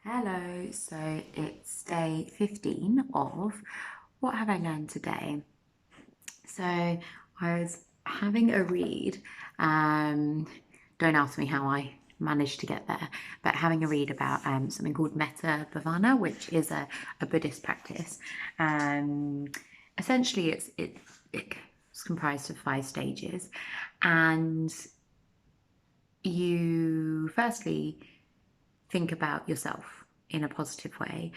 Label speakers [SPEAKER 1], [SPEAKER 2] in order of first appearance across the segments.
[SPEAKER 1] Hello, so it's day 15 of What Have I Learned Today? So I was having a read, don't ask me how I managed to get there, but having a read about something called Metta bhavana, which is a Buddhist practice. Essentially, it's comprised of 5 stages, and you firstly think about yourself in a positive way.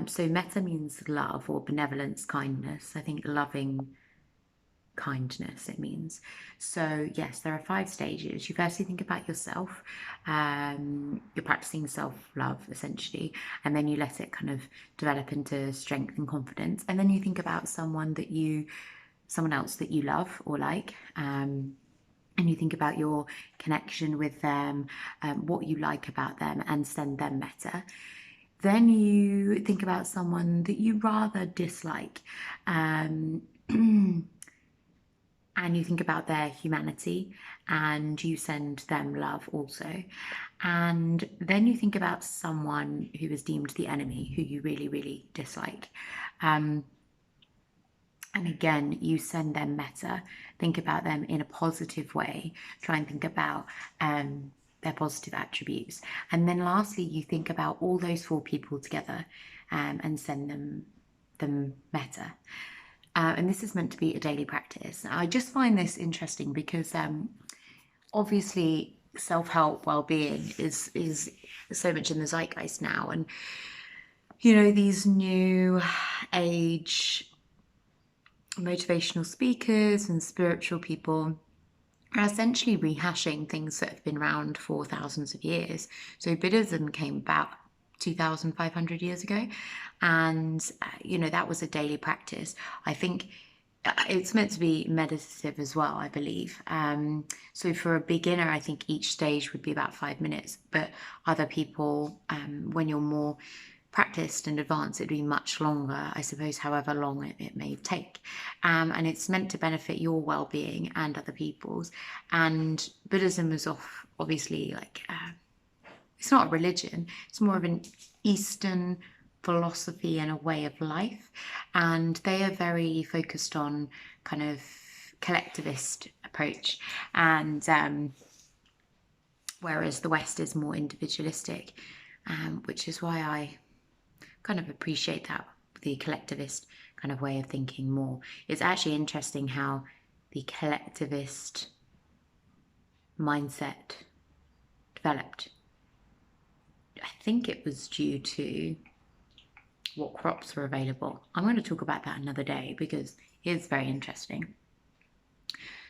[SPEAKER 1] So metta means love or benevolence, kindness. I think loving kindness it means. So yes, there are 5 stages. You firstly think about yourself. You're practicing self-love essentially, and then you let it kind of develop into strength and confidence. And then you think about someone else that you love or like. And you think about your connection with them, what you like about them, and send them metta. Then you think about someone that you rather dislike, and you think about their humanity, and you send them love also. And then you think about someone who is deemed the enemy, who you really, really dislike. And again, you send them metta, think about them in a positive way, try and think about their positive attributes. And then lastly, you think about all those 4 people together and send them metta. And this is meant to be a daily practice. I just find this interesting because obviously self-help, well-being is so much in the zeitgeist now. And, you know, these new age motivational speakers and spiritual people are essentially rehashing things that have been around for thousands of years. So Buddhism came about 2,500 years ago, and that was a daily practice. I think it's meant to be meditative as well, I believe. So for a beginner, I think each stage would be about 5 minutes, but other people, when you're more practiced and advanced, it'd be much longer, I suppose, however long it may take. And it's meant to benefit your well-being and other people's. And Buddhism is obviously like, it's not a religion, it's more of an Eastern philosophy and a way of life. And they are very focused on kind of collectivist approach. And whereas the West is more individualistic, which is why I kind of appreciate that, the collectivist kind of way of thinking more. It's actually interesting how the collectivist mindset developed. I think it was due to what crops were available. I'm going to talk about that another day because it's very interesting.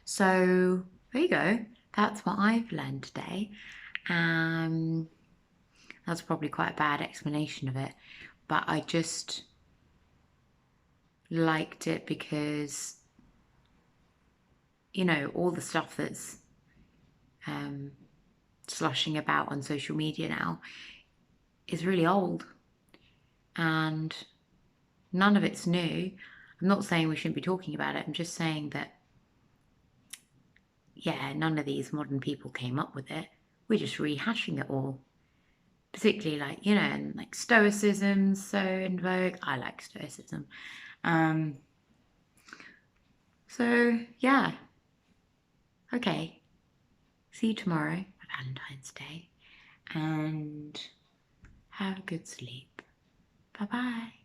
[SPEAKER 1] So there you go. That's what I've learned today. That's probably quite a bad explanation of it, but I just liked it because, all the stuff that's sloshing about on social media now is really old and none of it's new. I'm not saying we shouldn't be talking about it. I'm just saying that, none of these modern people came up with it. We're just rehashing it all. Particularly and like stoicism's so in vogue. I like stoicism. So yeah. Okay. See you tomorrow, Valentine's Day, and have a good sleep. Bye-bye.